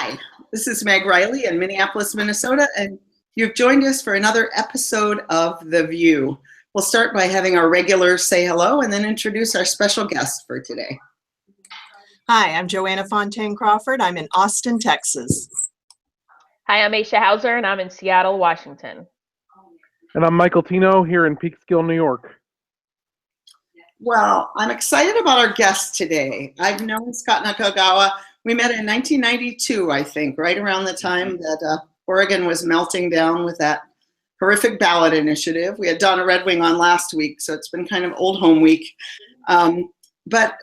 Hi, this is Meg Rileys in Minneapolis, Minnesota, and you've joined us for another episode of The VUU. We'll start by having our regulars say hello and then introduce our special guest for today. Hi, I'm Joanna Fontaine Crawford. I'm in Austin, Texas. Hi, I'm Aisha Hauser, and I'm in Seattle, Washington. And I'm Michael Tino here in Peekskill, New York. Well, I'm excited about our guest today. I've known Scot Nakagawa. We met in 1992, I think, right around the time that Oregon was melting down with that horrific ballot initiative. We had Donna Redwing on last week, so it's been kind of old home week. But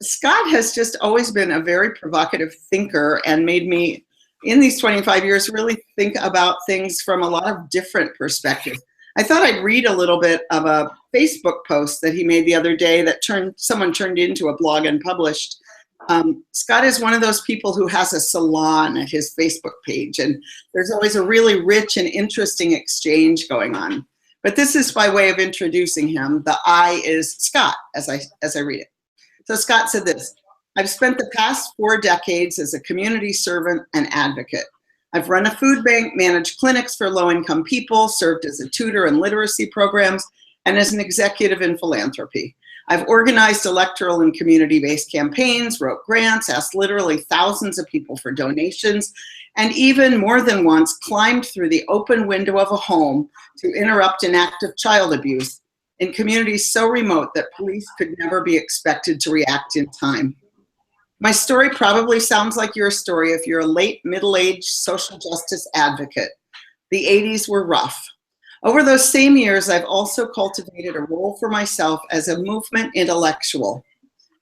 Scot has just always been a very provocative thinker and made me, in these 25 years, really think about things from a lot of different perspectives. I thought I'd read a little bit of a Facebook post that he made the other day that someone turned into a blog and published. Scot is one of those people who has a salon at his Facebook page, and there's always a really rich and interesting exchange going on. But this is by way of introducing him. The I is Scot, as I read it. So Scot said this: I've spent the past 4 decades as a community servant and advocate. I've run a food bank, managed clinics for low-income people, served as a tutor in literacy programs, and as an executive in philanthropy. I've organized electoral and community-based campaigns, wrote grants, asked literally thousands of people for donations, and even more than once climbed through the open window of a home to interrupt an act of child abuse in communities so remote that police could never be expected to react in time. My story probably sounds like your story if you're a late middle-aged social justice advocate. The 80s were rough. Over those same years, I've also cultivated a role for myself as a movement intellectual.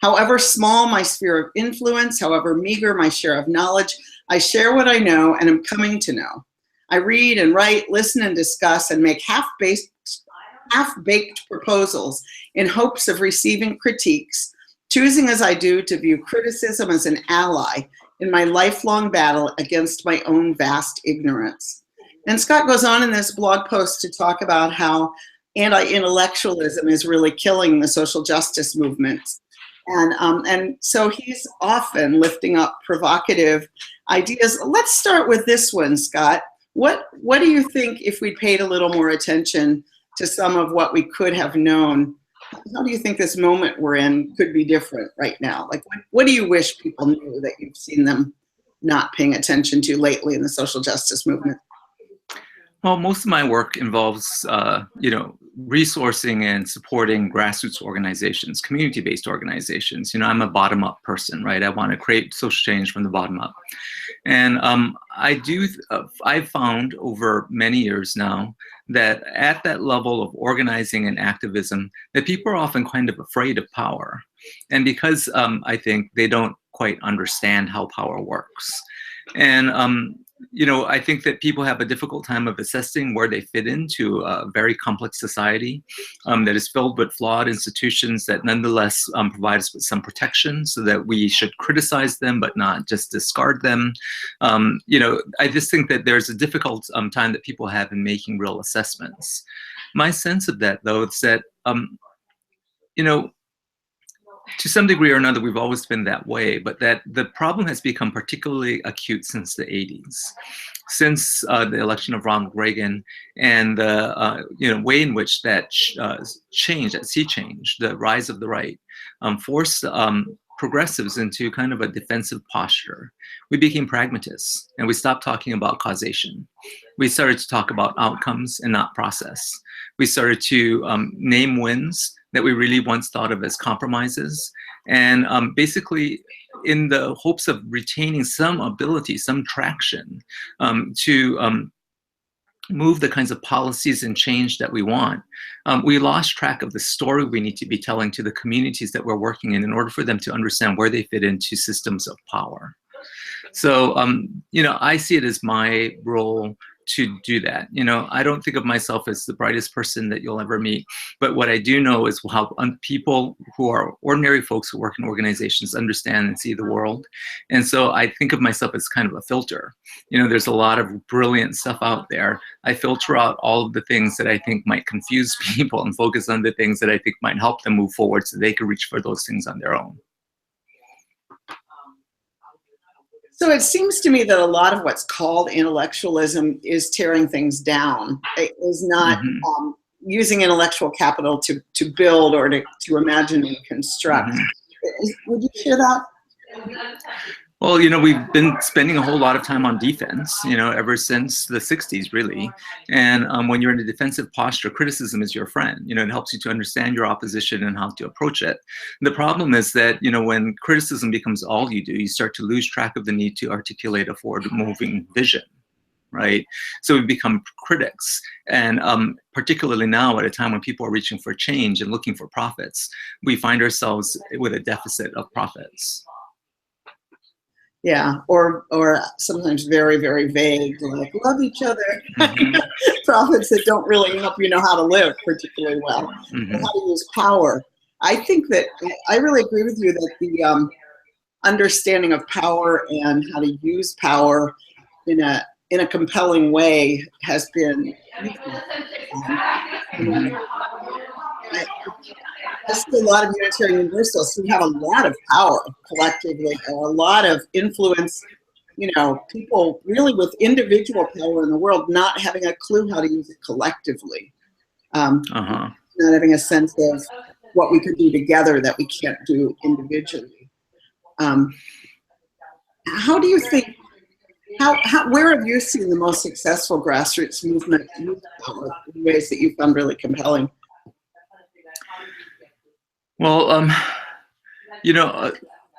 However small my sphere of influence, however meager my share of knowledge, I share what I know and am coming to know. I read and write, listen and discuss, and make half-baked proposals in hopes of receiving critiques, choosing as I do to view criticism as an ally in my lifelong battle against my own vast ignorance. And Scot goes on in this blog post to talk about how anti-intellectualism is really killing the social justice movement. And so he's often lifting up provocative ideas. Let's start with this one, Scot. What do you think, if we paid a little more attention to some of what we could have known, how do you think this moment we're in could be different right now? Like, what do you wish people knew that you've seen them not paying attention to lately in the social justice movement? Well, most of my work involves, resourcing and supporting grassroots organizations, community-based organizations. I'm a bottom-up person, right? I want to create social change from the bottom up. And I've found over many years now that at that level of organizing and activism, that people are often kind of afraid of power. And because I think they don't quite understand how power works. And I think that people have a difficult time of assessing where they fit into a very complex society that is filled with flawed institutions that nonetheless provide us with some protection, so that we should criticize them but not just discard them. I just think that there's a difficult time that people have in making real assessments. My sense of that, though, is that to some degree or another, we've always been that way, but that the problem has become particularly acute since the 80s, since the election of Ronald Reagan, and the way in which that change, that sea change, the rise of the right, forced progressives into kind of a defensive posture. We became pragmatists, and we stopped talking about causation. We started to talk about outcomes and not process. We started to name wins that we really once thought of as compromises, and basically in the hopes of retaining some ability, some traction to move the kinds of policies and change that we want. We lost track of the story we need to be telling to the communities that we're working in order for them to understand where they fit into systems of power. So, I see it as my role to do that. I don't think of myself as the brightest person that you'll ever meet, but what I do know is how people who are ordinary folks who work in organizations understand and see the world. And so I think of myself as kind of a filter. There's a lot of brilliant stuff out there. I filter out all of the things that I think might confuse people and focus on the things that I think might help them move forward so they can reach for those things on their own. So it seems to me that a lot of what's called intellectualism is tearing things down. It is not using intellectual capital to build or to imagine and construct. Would you share that? Well, you know, we've been spending a whole lot of time on defense, you know, ever since the 60s, really. And when you're in a defensive posture, criticism is your friend. You know, it helps you to understand your opposition and how to approach it. The problem is that, you know, when criticism becomes all you do, you start to lose track of the need to articulate a forward-moving vision, right? So we become critics. And particularly now, at a time when people are reaching for change and looking for profits, we find ourselves with a deficit of profits. Yeah, or sometimes very, very vague, like love each other. Prophets that don't really help you know how to live particularly well, and how to use power. I think that I really agree with you that the understanding of power and how to use power in a compelling way has been. I see a lot of Unitarian Universalists who have a lot of power collectively, and a lot of influence, you know, people really with individual power in the world not having a clue how to use it collectively. Not having a sense of what we could do together that we can't do individually. How do you think, where have you seen the most successful grassroots movement use power in ways that you found really compelling? Well, you know,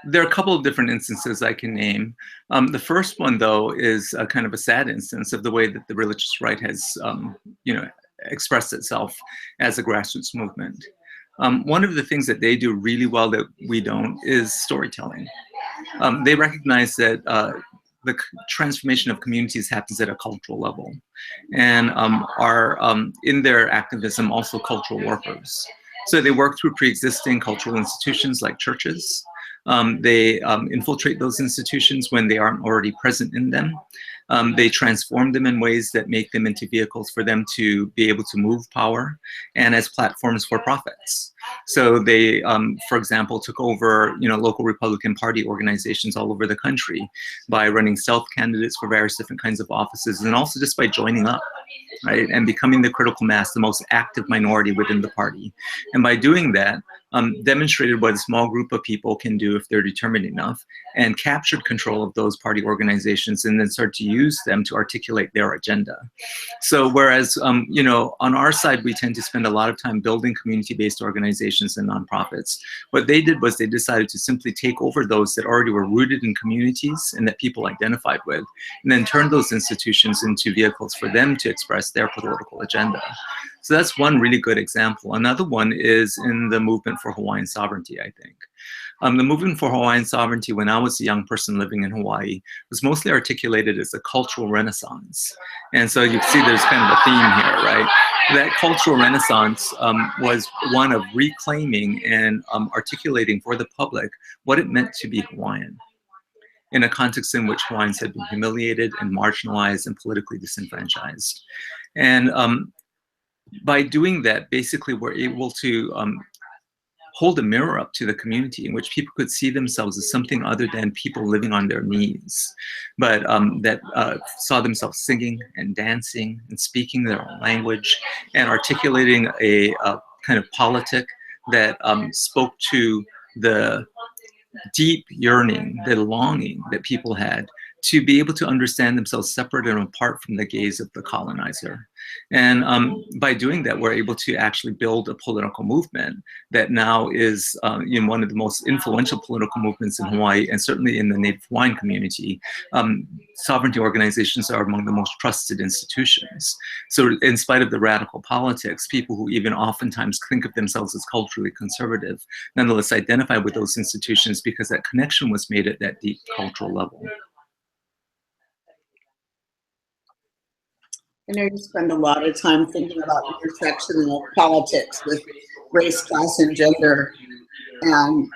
there are a couple of different instances I can name. The first one, though, is a kind of a sad instance of the way that the religious right has, you know, expressed itself as a grassroots movement. One of the things that they do really well that we don't is storytelling. They recognize that the transformation of communities happens at a cultural level, and are in their activism also cultural workers. So they work through pre-existing cultural institutions like churches. They infiltrate those institutions when they aren't already present in them. They transform them in ways that make them into vehicles for them to be able to move power and as platforms for profits. So they, for example, took over, you know, local Republican Party organizations all over the country by running stealth candidates for various different kinds of offices, and also just by joining up, right, and becoming the critical mass, the most active minority within the party. And by doing that, demonstrated what a small group of people can do if they're determined enough, and captured control of those party organizations, and then start to use them to articulate their agenda. So whereas, you know, on our side, we tend to spend a lot of time building community-based organizations and nonprofits. What they did was they decided to simply take over those that already were rooted in communities and that people identified with, and then turn those institutions into vehicles for them to express their political agenda. So that's one really good example. Another one is in the movement for Hawaiian sovereignty, I think. The movement for Hawaiian sovereignty, when I was a young person living in Hawaii, was mostly articulated as a cultural renaissance. And so you see there's kind of a theme here, right? That cultural renaissance was one of reclaiming and articulating for the public what it meant to be Hawaiian, in a context in which Hawaiians had been humiliated and marginalized and politically disenfranchised. And by doing that, basically we're able to hold a mirror up to the community in which people could see themselves as something other than people living on their knees, but that saw themselves singing and dancing and speaking their own language and articulating a kind of politic that spoke to the deep yearning, the longing that people had to be able to understand themselves separate and apart from the gaze of the colonizer. And by doing that, we're able to actually build a political movement that now is in one of the most influential political movements in Hawaii, and certainly in the Native Hawaiian community. Sovereignty organizations are among the most trusted institutions. So in spite of the radical politics, people who even oftentimes think of themselves as culturally conservative, nonetheless identify with those institutions because that connection was made at that deep cultural level. I know you spend a lot of time thinking about intersectional politics with race, class, and gender, and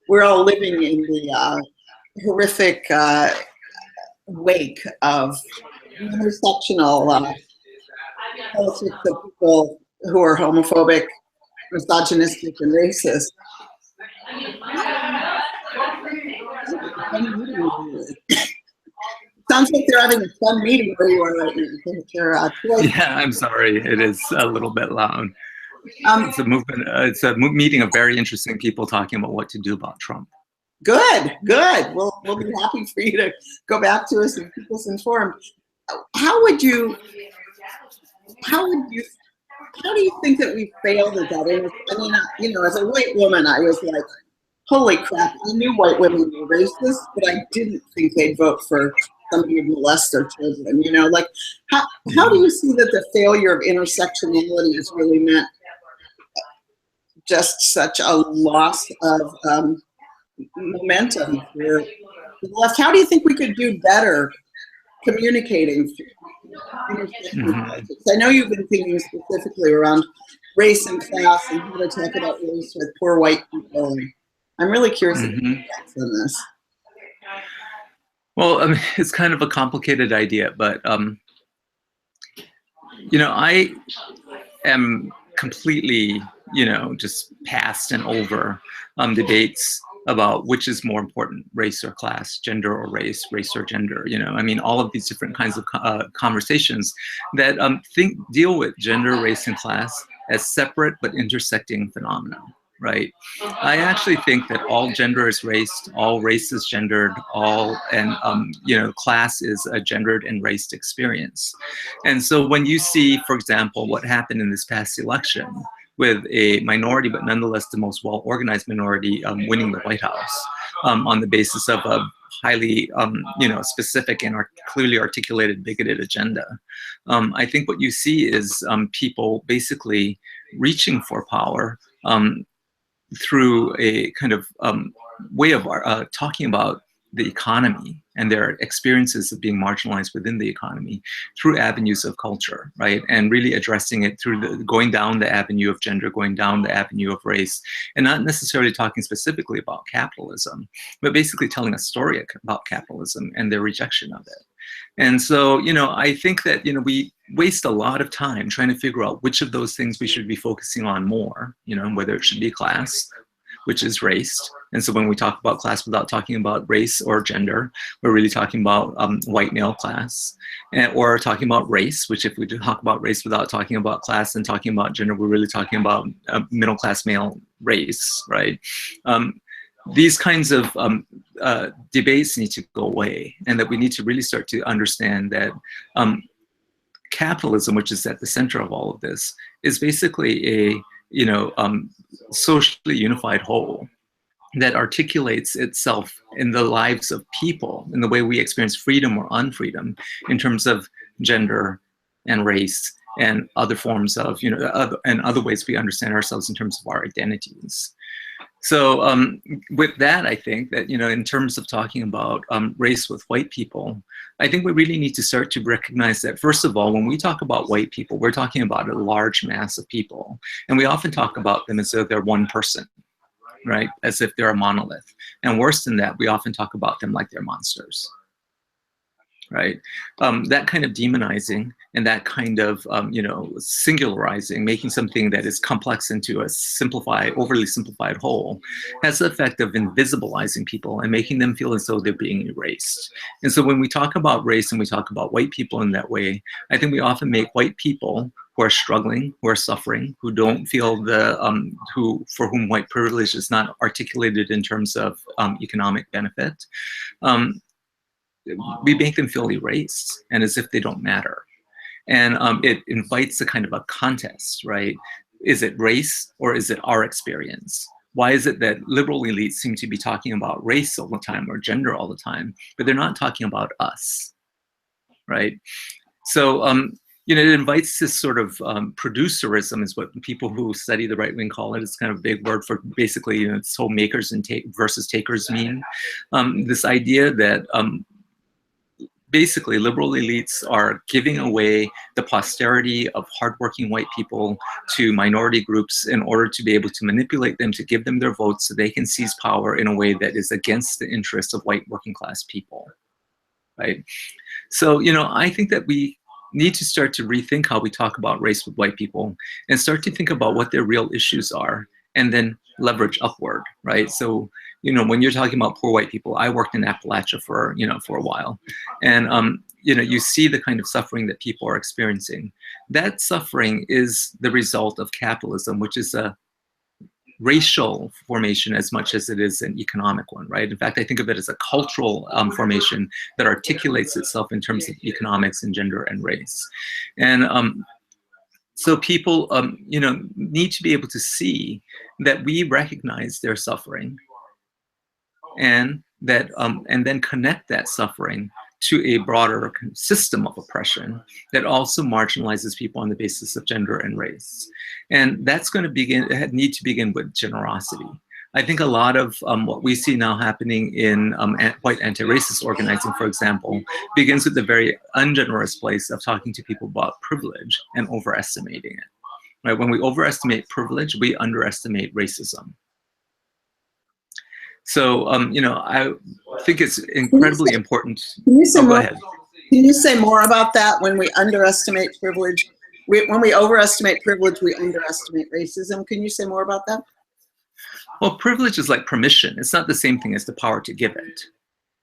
we're all living in the horrific wake of intersectional politics of people who are homophobic, misogynistic, and racist. Sounds like they're having a fun meeting where you are right now. Yeah, I'm sorry. It is a little bit loud. Um, It's a movement. It's a meeting of very interesting people talking about what to do about Trump. Good. We'll be happy for you to go back to us and keep us informed. How do you think that we failed at that? I mean, you know, as a white woman, I was like, holy crap, I knew white women were racist, but I didn't think they'd vote for somebody who molest their children. You know, like, how do you see that the failure of intersectionality has really meant just such a loss of momentum for the left? How do you think we could do better communicating intersectional politics? I know you've been thinking specifically around race and class and how to talk about race with poor white people. I'm really curious about your thoughts on this. Well, I mean, it's kind of a complicated idea, but you know, I am completely, you know, just past and over debates about which is more important, race or class, gender or race or gender. You know, I mean, all of these different kinds of conversations that deal with gender, race, and class as separate but intersecting phenomena. Right. I actually think that all gender is raced, all race is gendered, you know, class is a gendered and raced experience. And so when you see, for example, what happened in this past election with a minority, but nonetheless the most well-organized minority winning the White House on the basis of a highly, you know, specific and clearly articulated bigoted agenda, I think what you see is people basically reaching for power through a kind of way of talking about the economy and their experiences of being marginalized within the economy through avenues of culture, right? And really addressing it through going down the avenue of gender, going down the avenue of race, and not necessarily talking specifically about capitalism, but basically telling a story about capitalism and their rejection of it. And so, you know, I think that, you know, we waste a lot of time trying to figure out which of those things we should be focusing on more, you know, whether it should be class, which is race. And so when we talk about class without talking about race or gender, we're really talking about white male class, or talking about race, which if we talk about race without talking about class and talking about gender, we're really talking about middle class male race, right? These kinds of debates need to go away, and that we need to really start to understand that capitalism, which is at the center of all of this, is basically a, you know, socially unified whole that articulates itself in the lives of people, in the way we experience freedom or unfreedom in terms of gender and race and other forms of, you know, and other ways we understand ourselves in terms of our identities. So with that, I think that, you know, in terms of talking about race with white people, I think we really need to start to recognize that, first of all, when we talk about white people, we're talking about a large mass of people. And we often talk about them as though they're one person, right? As if they're a monolith. And worse than that, we often talk about them like they're monsters, right? That kind of demonizing and that kind of, you know, singularizing, making something that is complex into a overly simplified whole, has the effect of invisibilizing people and making them feel as though they're being erased. And so when we talk about race and we talk about white people in that way, I think we often make white people who are struggling, who are suffering, who don't feel for whom white privilege is not articulated in terms of economic benefit, we make them feel erased and as if they don't matter. And it invites a kind of a contest, right? Is it race or is it our experience? Why is it that liberal elites seem to be talking about race all the time or gender all the time, but they're not talking about us, right? So, you know, it invites this sort of producerism, is what people who study the right wing call it. It's kind of a big word for basically, you know, this whole makers and versus takers meme. This idea that basically liberal elites are giving away the posterity of hardworking white people to minority groups in order to be able to manipulate them, to give them their votes so they can seize power in a way that is against the interests of white working class people, right? So, you know, I think that we need to start to rethink how we talk about race with white people and start to think about what their real issues are and then leverage upward, right? So, when you're talking about poor white people, I worked in Appalachia for a while, and you see the kind of suffering that people are experiencing. That suffering is the result of capitalism, which is a racial formation as much as it is an economic one, right? In fact, I think of it as a cultural formation that articulates itself in terms of economics and gender and race. And so people, need to be able to see that we recognize their suffering, and that, and then connect that suffering to a broader system of oppression that also marginalizes people on the basis of gender and race. And that's going to need to begin with generosity. I think a lot of what we see now happening in white anti-racist organizing, for example, begins with the very ungenerous place of talking to people about privilege and overestimating it. Right? When we overestimate privilege, we underestimate racism. So, I think it's incredibly important. Can you say go more? ahead. Can you say more about that? When we underestimate privilege, when we overestimate privilege, we underestimate racism. Can you say more about that? Well, privilege is like permission. It's not the same thing as the power to give it,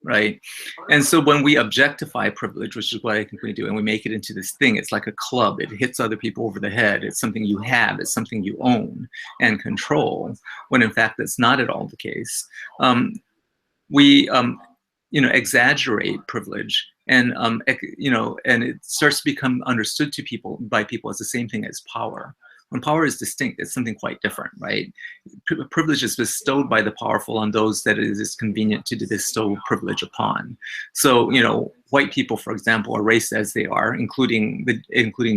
right? And so when we objectify privilege, which is what I think we do, and we make it into this thing, it's like a club. It hits other people over the head. It's something you have. It's something you own and control, when in fact that's not at all the case. We exaggerate privilege, and and it starts to become understood by people as the same thing as power. When power is distinct, it's something quite different, right? Privilege is bestowed by the powerful on those that it is convenient to bestow privilege upon. So, white people, for example, are raced as they are, including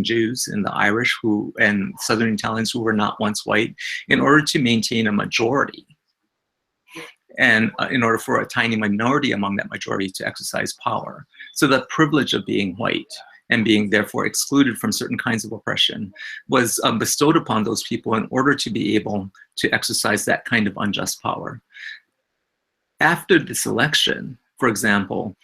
Jews and the Irish and Southern Italians who were not once white, in order to maintain a majority. And in order for a tiny minority among that majority to exercise power. So the privilege of being white and being therefore excluded from certain kinds of oppression was bestowed upon those people in order to be able to exercise that kind of unjust power. After this election, for example,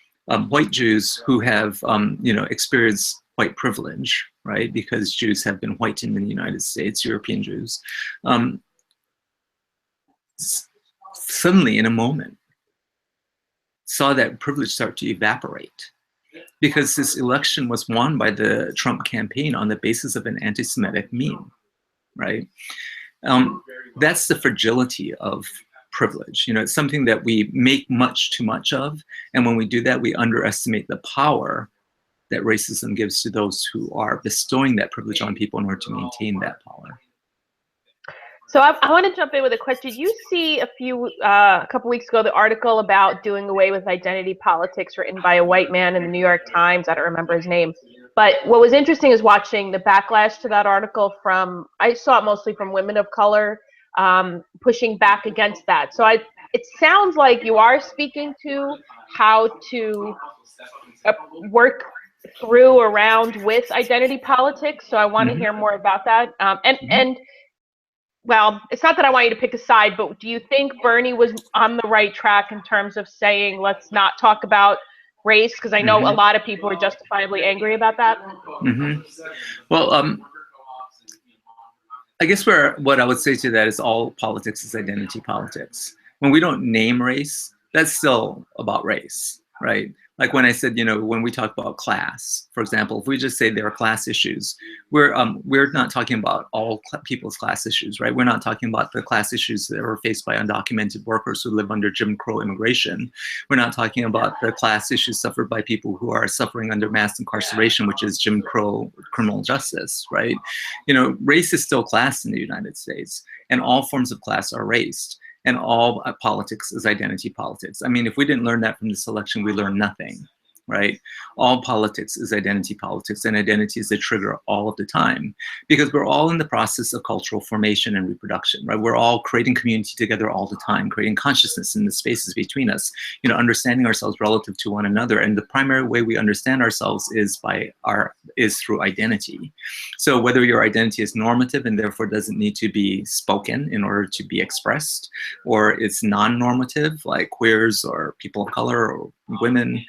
white Jews who have experienced white privilege, right, because Jews have been whitened in the United States, European Jews, suddenly in a moment saw that privilege start to evaporate, because this election was won by the Trump campaign on the basis of an anti-Semitic meme, right? That's the fragility of privilege. It's something that we make too much of, and when we do that, we underestimate the power that racism gives to those who are bestowing that privilege on people in order to maintain that power. So I want to jump in with a question. Did you see a couple weeks ago, the article about doing away with identity politics written by a white man in the New York Times? I don't remember his name. But what was interesting is watching the backlash to that article I saw it mostly from women of color, pushing back against that. So it sounds like you are speaking to how to work through, around with identity politics. So I want to hear more about that. Well, it's not that I want you to pick a side, but do you think Bernie was on the right track in terms of saying, let's not talk about race? Because I know a lot of people are justifiably angry about that. Well, I guess what I would say to that is all politics is identity politics. When we don't name race, that's still about race, right? Like when I said, when we talk about class, for example, if we just say there are class issues, we're not talking about all people's class issues, right? We're not talking about the class issues that are faced by undocumented workers who live under Jim Crow immigration. We're not talking about the class issues suffered by people who are suffering under mass incarceration, which is Jim Crow criminal justice, right? Race is still class in the United States, and all forms of class are raced. And all politics is identity politics. I mean, if we didn't learn that from this election, we learned nothing, right? All politics is identity politics, and identity is the trigger all of the time, because we're all in the process of cultural formation and reproduction, right? We're all creating community together all the time, creating consciousness in the spaces between us, understanding ourselves relative to one another. And the primary way we understand ourselves is through identity. So whether your identity is normative and therefore doesn't need to be spoken in order to be expressed, or it's non-normative, like queers or people of color or women,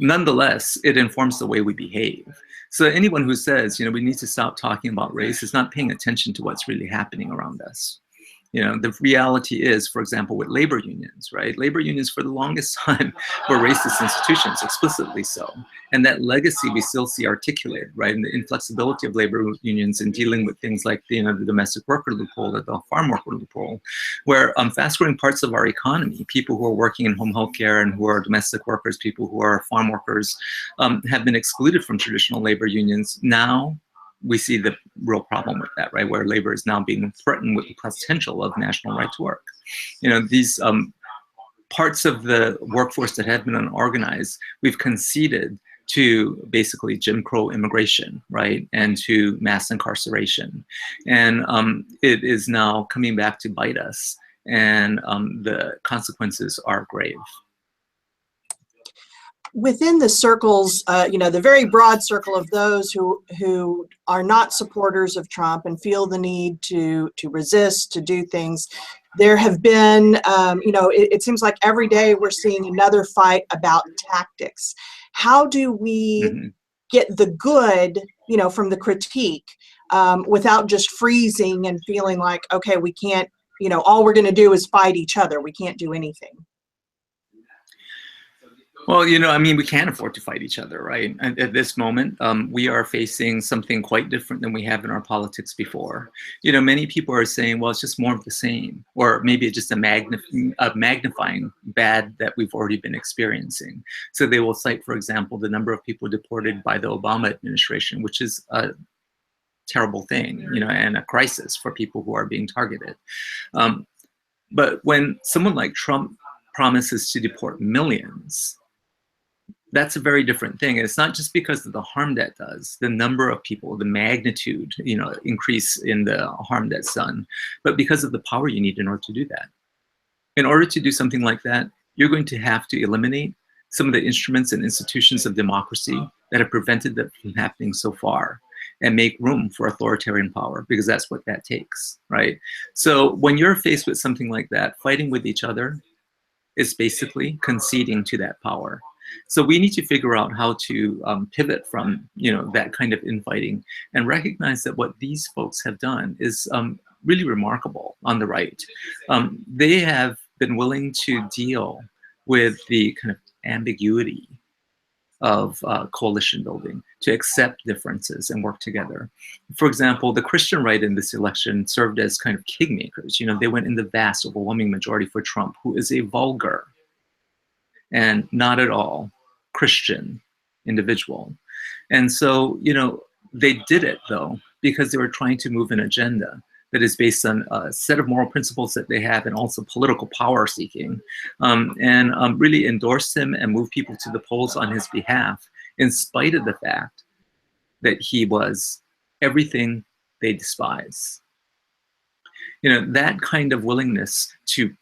nonetheless, it informs the way we behave. So anyone who says, you know, we need to stop talking about race is not paying attention to what's really happening around us. You know, the reality is, for example, with labor unions, right? Labor unions for the longest time were racist institutions, explicitly so. And that legacy we still see articulated, right? And the inflexibility of labor unions in dealing with things like, you know, the domestic worker loophole or the farm worker loophole, where fast-growing parts of our economy, people who are working in home health care and who are domestic workers, people who are farm workers, have been excluded from traditional labor unions. Now, we see the real problem with that, right? Where labor is now being threatened with the potential of national right to work. You know, these parts of the workforce that have been unorganized, we've conceded to basically Jim Crow immigration, right? And to mass incarceration. And it is now coming back to bite us. And the consequences are grave. Within the circles, you know, the very broad circle of those who are not supporters of Trump and feel the need to resist, to do things, there have been, you know, it seems like every day we're seeing another fight about tactics. How do we get the good, you know, from the critique without just freezing and feeling like, okay, we can't, you know, all we're going to do is fight each other. We can't do anything. Well, you know, I mean, we can't afford to fight each other, right? And at this moment, we are facing something quite different than we have in our politics before. You know, many people are saying, well, it's just more of the same, or maybe it's just a magnifying bad that we've already been experiencing. So they will cite, for example, the number of people deported by the Obama administration, which is a terrible thing, you know, and a crisis for people who are being targeted. But when someone like Trump promises to deport millions, that's a very different thing. And it's not just because of the harm that does, the number of people, the magnitude, you know, increase in the harm that's done, but because of the power you need in order to do that. In order to do something like that, you're going to have to eliminate some of the instruments and institutions of democracy that have prevented that from happening so far, and make room for authoritarian power, because that's what that takes, right? So when you're faced with something like that, fighting with each other is basically conceding to that power. So we need to figure out how to pivot from, you know, that kind of infighting and recognize that what these folks have done is really remarkable on the right. They have been willing to deal with the kind of ambiguity of coalition building, to accept differences and work together. For example, the Christian right in this election served as kind of kingmakers. You know, they went in the vast, overwhelming majority for Trump, who is a vulgar and not at all Christian individual. And so, you know, they did it though, because they were trying to move an agenda that is based on a set of moral principles that they have and also political power seeking, and really endorsed him and moved people to the polls on his behalf, in spite of the fact that he was everything they despise. You know, that kind of willingness to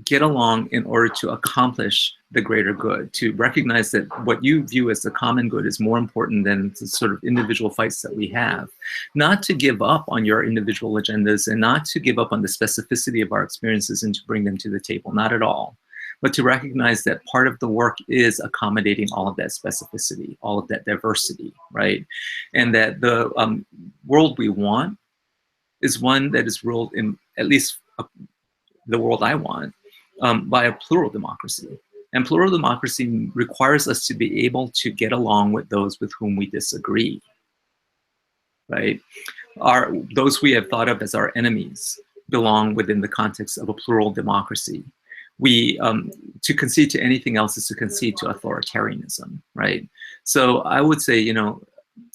get along in order to accomplish the greater good, to recognize that what you view as the common good is more important than the sort of individual fights that we have. Not to give up on your individual agendas and not to give up on the specificity of our experiences and to bring them to the table, not at all. But to recognize that part of the work is accommodating all of that specificity, all of that diversity, right? And that the world we want is one that is ruled in, at least the world I want, by a plural democracy. And plural democracy requires us to be able to get along with those with whom we disagree, right? Those we have thought of as our enemies belong within the context of a plural democracy. To concede to anything else is to concede to authoritarianism, right? So I would say, you know,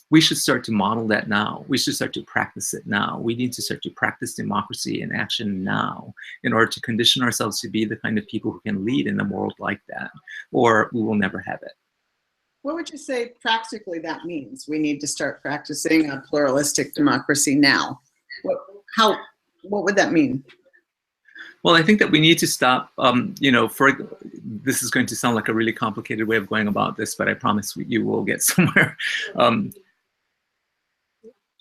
we should start to model that now. We should start to practice it now. We need to start to practice democracy in action now in order to condition ourselves to be the kind of people who can lead in a world like that, or we will never have it. What would you say practically that means? We need to start practicing a pluralistic democracy now. What would that mean? Well, I think that we need to stop, you know, this is going to sound like a really complicated way of going about this, but I promise you will get somewhere.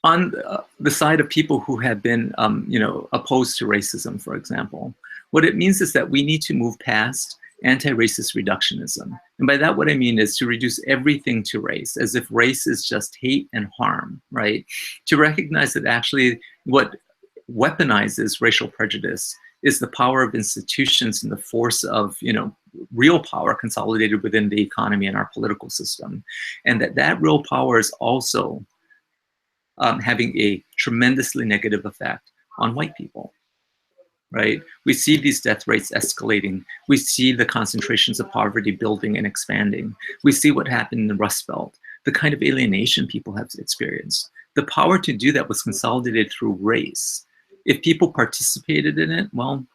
On the side of people who have been, you know, opposed to racism, for example, what it means is that we need to move past anti-racist reductionism. And by that, what I mean is to reduce everything to race, as if race is just hate and harm, right? To recognize that actually what weaponizes racial prejudice is the power of institutions and the force of, real power consolidated within the economy and our political system. And that real power is also having a tremendously negative effect on white people. Right? We see these death rates escalating. We see the concentrations of poverty building and expanding. We see what happened in the Rust Belt, the kind of alienation people have experienced. The power to do that was consolidated through race. If people participated in it, well,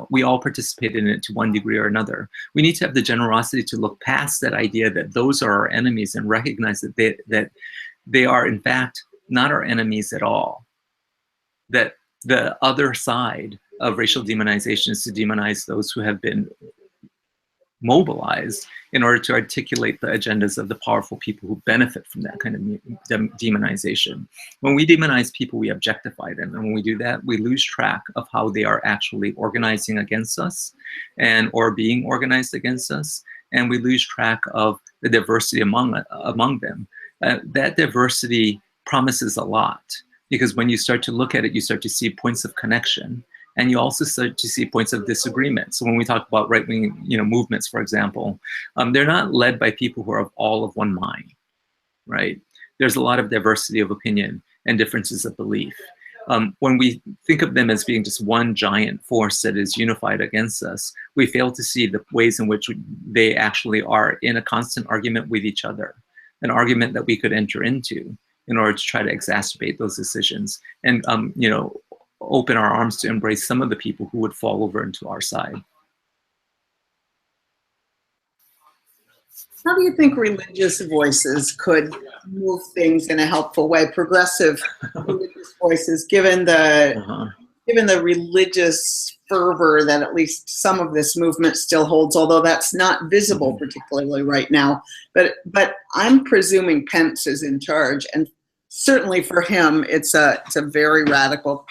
we all participated in it to one degree or another. We need to have the generosity to look past that idea that those are our enemies and recognize that they are, in fact, not our enemies at all. That the other side of racial demonization is to demonize those who have been mobilized in order to articulate the agendas of the powerful people who benefit from that kind of demonization. When we demonize people, we objectify them. And when we do that, we lose track of how they are actually organizing against us or being organized against us. And we lose track of the diversity among them. That diversity promises a lot, because when you start to look at it, you start to see points of connection. And you also start to see points of disagreement. So when we talk about right-wing, movements, for example, they're not led by people who are all of one mind, right? There's a lot of diversity of opinion and differences of belief. When we think of them as being just one giant force that is unified against us, we fail to see the ways in which they actually are in a constant argument with each other, an argument that we could enter into in order to try to exacerbate those decisions and, open our arms to embrace some of the people who would fall over into our side. How do you think religious voices could move things in a helpful way? Progressive religious voices, given the religious fervor that at least some of this movement still holds, although that's not visible particularly right now. But I'm presuming Pence is in charge, and certainly for him, it's a very radical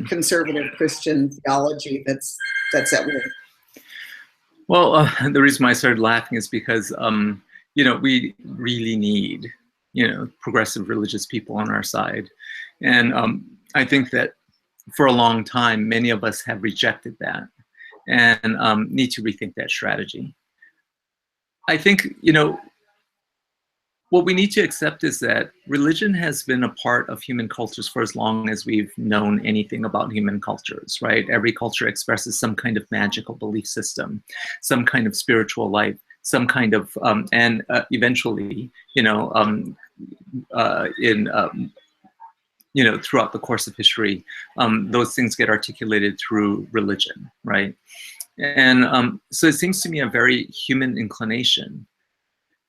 conservative Christian theology that's at work. Well, the reason why I started laughing is because, we really need, progressive religious people on our side. And I think that for a long time, many of us have rejected that and need to rethink that strategy. I think, what we need to accept is that religion has been a part of human cultures for as long as we've known anything about human cultures, right? Every culture expresses some kind of magical belief system, some kind of spiritual life, some kind of, eventually, throughout the course of history, those things get articulated through religion, right? And so it seems to me a very human inclination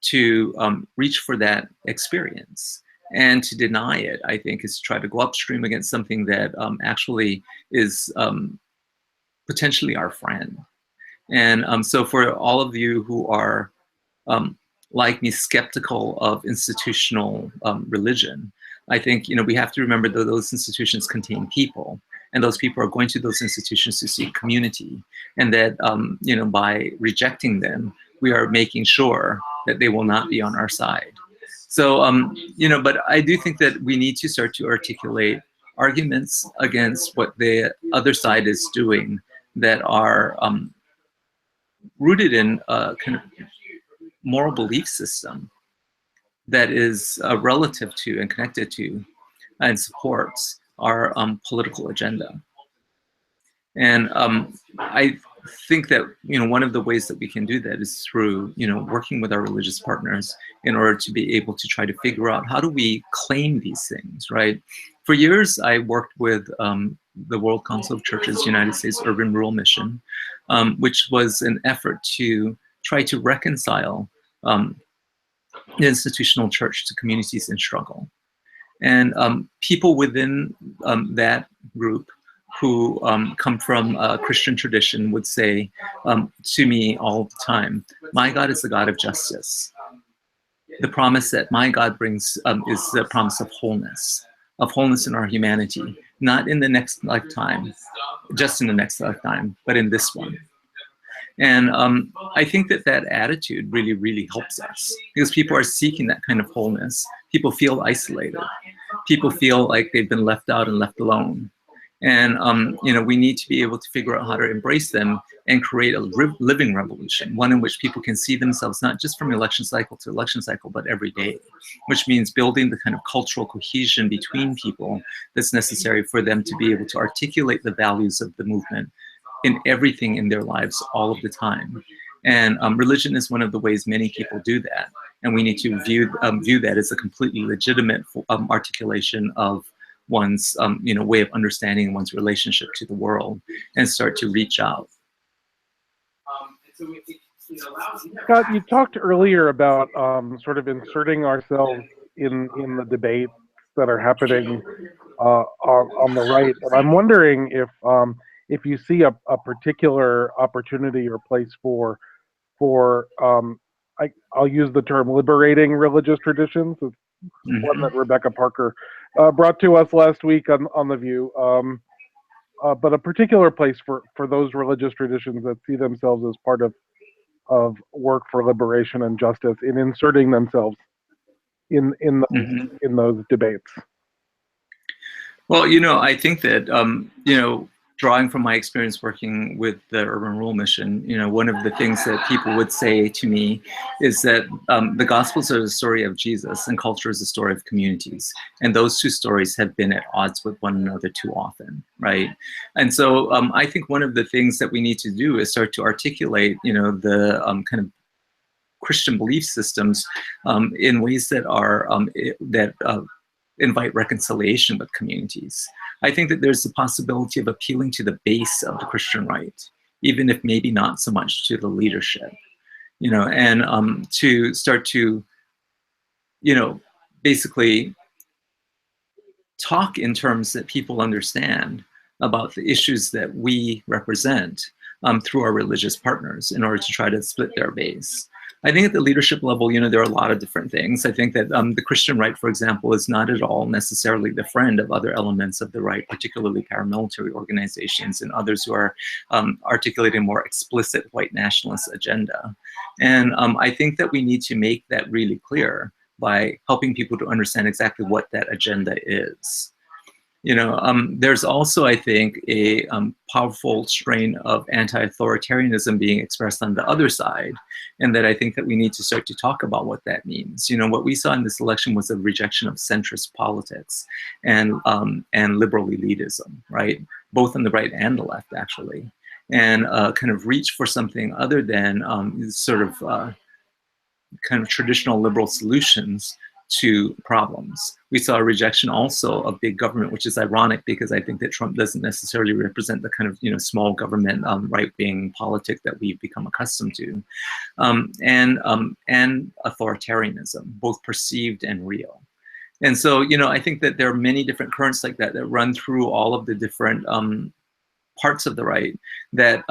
to reach for that experience. And to deny it, I think, is to try to go upstream against something that actually is potentially our friend. And so for all of you who are, like me, skeptical of institutional religion, I think, we have to remember that those institutions contain people. And those people are going to those institutions to seek community. And that, by rejecting them, we are making sure that they will not be on our side. So, but I do think that we need to start to articulate arguments against what the other side is doing that are rooted in a kind of moral belief system that is relative to and connected to and supports our political agenda. And I think that one of the ways that we can do that is through working with our religious partners in order to be able to try to figure out how do we claim these things, right? For years, I worked with the World Council of Churches United States Urban Rural Mission, which was an effort to try to reconcile the institutional church to communities in struggle. And people within that group who come from a Christian tradition would say to me all the time, my God is the God of justice. The promise that my God brings is the promise of wholeness in our humanity, not in the next lifetime, just in the next lifetime, but in this one. And I think that that attitude really, really helps us, because people are seeking that kind of wholeness. People feel isolated. People feel like they've been left out and left alone. And you know, we need to be able to figure out how to embrace them and create a living revolution, one in which people can see themselves not just from election cycle to election cycle, but every day, which means building the kind of cultural cohesion between people that's necessary for them to be able to articulate the values of the movement in everything in their lives all of the time. And religion is one of the ways many people do that. And we need to view that as a completely legitimate articulation of one's you know, way of understanding one's relationship to the world, and start to reach out. Scott, you talked earlier about sort of inserting ourselves in the debates that are happening on the right, and I'm wondering if you see a particular opportunity or place for I'll use the term liberating religious traditions. It's one that Rebecca Parker brought to us last week on The View, but a particular place for those religious traditions that see themselves as part of work for liberation and justice in inserting themselves in those debates. Well, you know, I think that you know, drawing from my experience working with the Urban Rural Mission, you know, one of the things that people would say to me is that the Gospels are the story of Jesus and culture is the story of communities. And those two stories have been at odds with one another too often, right? And so I think one of the things that we need to do is start to articulate, you know, the kind of Christian belief systems in ways that are, invite reconciliation with communities. I think that there's the possibility of appealing to the base of the Christian right, even if maybe not so much to the leadership, you know, and to start to, you know, basically talk in terms that people understand about the issues that we represent through our religious partners in order to try to split their base. I think at the leadership level, you know, there are a lot of different things. I think that the Christian right, for example, is not at all necessarily the friend of other elements of the right, particularly paramilitary organizations and others who are articulating a more explicit white nationalist agenda. And I think that we need to make that really clear by helping people to understand exactly what that agenda is. You know, there's also, I think, a powerful strain of anti-authoritarianism being expressed on the other side, and that I think that we need to start to talk about what that means. You know, what we saw in this election was a rejection of centrist politics and liberal elitism, right? Both on the right and the left, actually, and kind of reach for something other than sort of kind of traditional liberal solutions to problems. We saw a rejection also of big government, which is ironic because I think that Trump doesn't necessarily represent the kind of, you know, small government right-wing politic that we've become accustomed to, and authoritarianism, both perceived and real. And so, you know, I think that there are many different currents like that that run through all of the different parts of the right that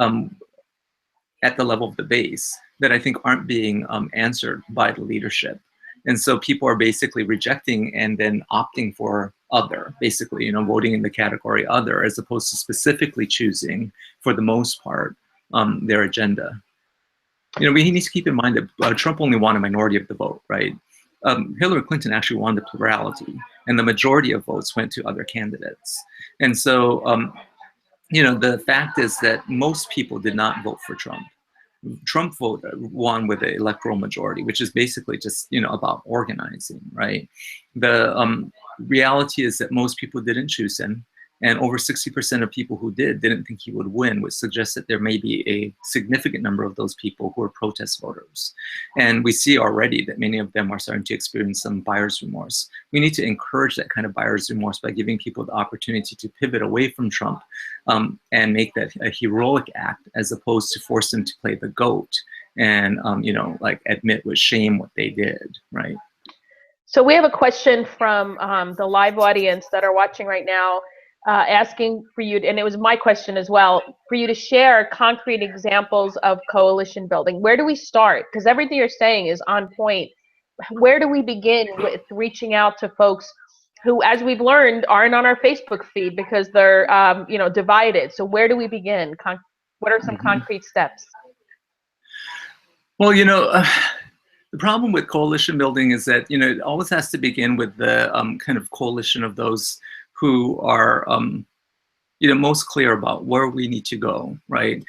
at the level of the base that I think aren't being answered by the leadership. And so people are basically rejecting and then opting for other, basically, you know, voting in the category other, as opposed to specifically choosing, for the most part, their agenda. You know, we need to keep in mind that Trump only won a minority of the vote, right? Hillary Clinton actually won the plurality, and the majority of votes went to other candidates. And so, you know, the fact is that most people did not vote for Trump. Trump won with an electoral majority, which is basically just, you know, about organizing, right? The reality is that most people didn't choose him, and over 60% of people who didn't think he would win, which suggests that there may be a significant number of those people who are protest voters. And we see already that many of them are starting to experience some buyer's remorse. We need to encourage that kind of buyer's remorse by giving people the opportunity to pivot away from Trump and make that a heroic act, as opposed to force them to play the goat and, you know, like admit with shame what they did, right? So we have a question from the live audience that are watching right now, asking for you, and it was my question as well, for you to share concrete examples of coalition building. Where do we start? Because everything you're saying is on point. Where do we begin with reaching out to folks who, as we've learned, aren't on our Facebook feed because they're, you know, divided? So where do we begin? What are some concrete steps? Well, the problem with coalition building is that, it always has to begin with the kind of coalition of those who are, most clear about where we need to go, right?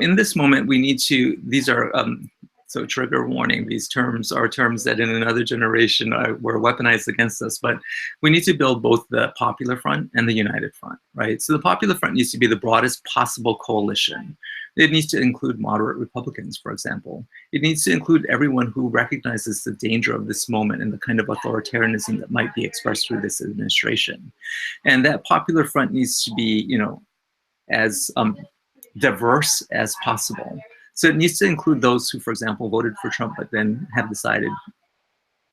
In this moment, we need to, these are, so trigger warning, these terms are terms that in another generation were weaponized against us, but we need to build both the Popular Front and the United Front, right? So the Popular Front needs to be the broadest possible coalition. It needs to include moderate Republicans, for example. It needs to include everyone who recognizes the danger of this moment and the kind of authoritarianism that might be expressed through this administration. And that Popular Front needs to be, as diverse as possible. So it needs to include those who, for example, voted for Trump, but then have decided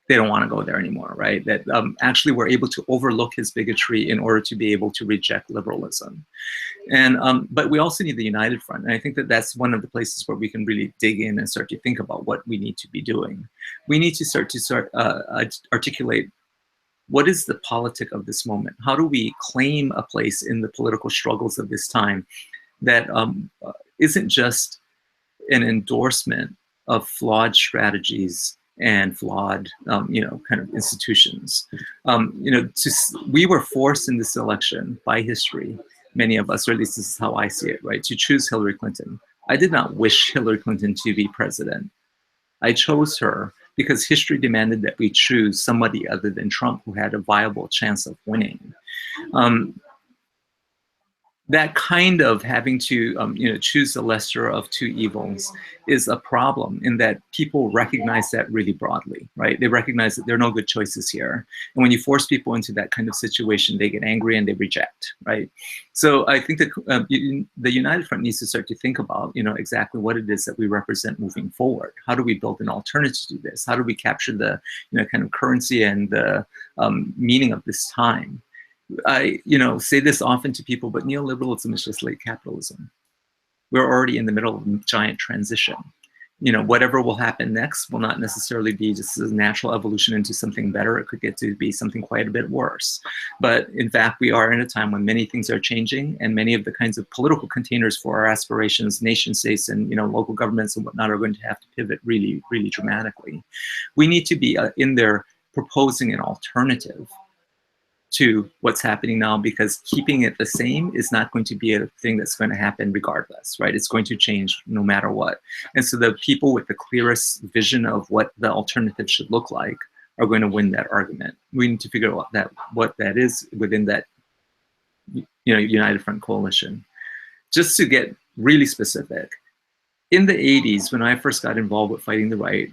they don't want to go there anymore, right? That actually were able to overlook his bigotry in order to be able to reject liberalism. And but we also need the United Front. And I think that that's one of the places where we can really dig in and start to think about what we need to be doing. We need to start articulate what is the politic of this moment? How do we claim a place in the political struggles of this time that isn't just an endorsement of flawed strategies and flawed, kind of institutions. We were forced in this election by history, many of us, or at least this is how I see it, right, to choose Hillary Clinton. I did not wish Hillary Clinton to be president. I chose her because history demanded that we choose somebody other than Trump who had a viable chance of winning. That kind of having to choose the lesser of two evils is a problem in that people recognize that really broadly, right? They recognize that there are no good choices here. And when you force people into that kind of situation, they get angry and they reject, right? So I think that the United Front needs to start to think about, exactly what it is that we represent moving forward. How do we build an alternative to this? How do we capture the, kind of currency and the meaning of this time? I, say this often to people, but neoliberalism is just late capitalism. We're already in the middle of a giant transition. Whatever will happen next will not necessarily be just a natural evolution into something better. It could get to be something quite a bit worse. But in fact, we are in a time when many things are changing, and many of the kinds of political containers for our aspirations, nation states and local governments and whatnot are going to have to pivot really, really dramatically. We need to be in there proposing an alternative to what's happening now, because keeping it the same is not going to be a thing that's going to happen regardless, right? It's going to change no matter what. And so the people with the clearest vision of what the alternative should look like are going to win that argument. We need to figure out what that is within that United Front coalition. Just to get really specific, in the 80s, when I first got involved with fighting the right,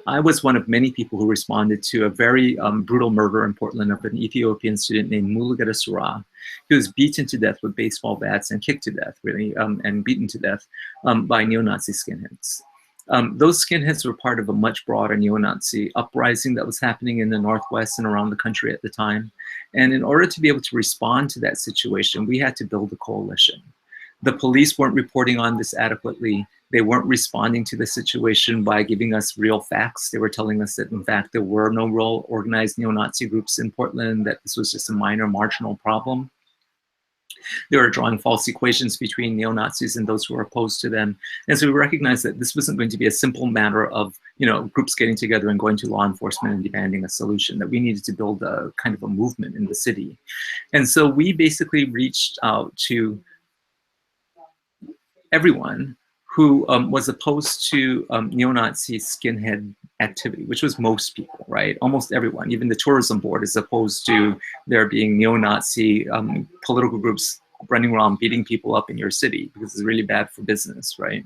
I was one of many people who responded to a very brutal murder in Portland of an Ethiopian student named Mulugeta Surah. He was beaten to death with baseball bats and kicked to death, really, and beaten to death by neo-Nazi skinheads. Those skinheads were part of a much broader neo-Nazi uprising that was happening in the Northwest and around the country at the time. And in order to be able to respond to that situation, we had to build a coalition. The police weren't reporting on this adequately. They weren't responding to the situation by giving us real facts. They were telling us that, in fact, there were no real organized neo-Nazi groups in Portland, that this was just a minor marginal problem. They were drawing false equations between neo-Nazis and those who were opposed to them. And so we recognized that this wasn't going to be a simple matter of, groups getting together and going to law enforcement and demanding a solution, that we needed to build a kind of a movement in the city. And so we basically reached out to everyone who was opposed to neo-Nazi skinhead activity, which was most people, right? Almost everyone. Even the tourism board is opposed to there being neo-Nazi political groups running around beating people up in your city, because it's really bad for business, right?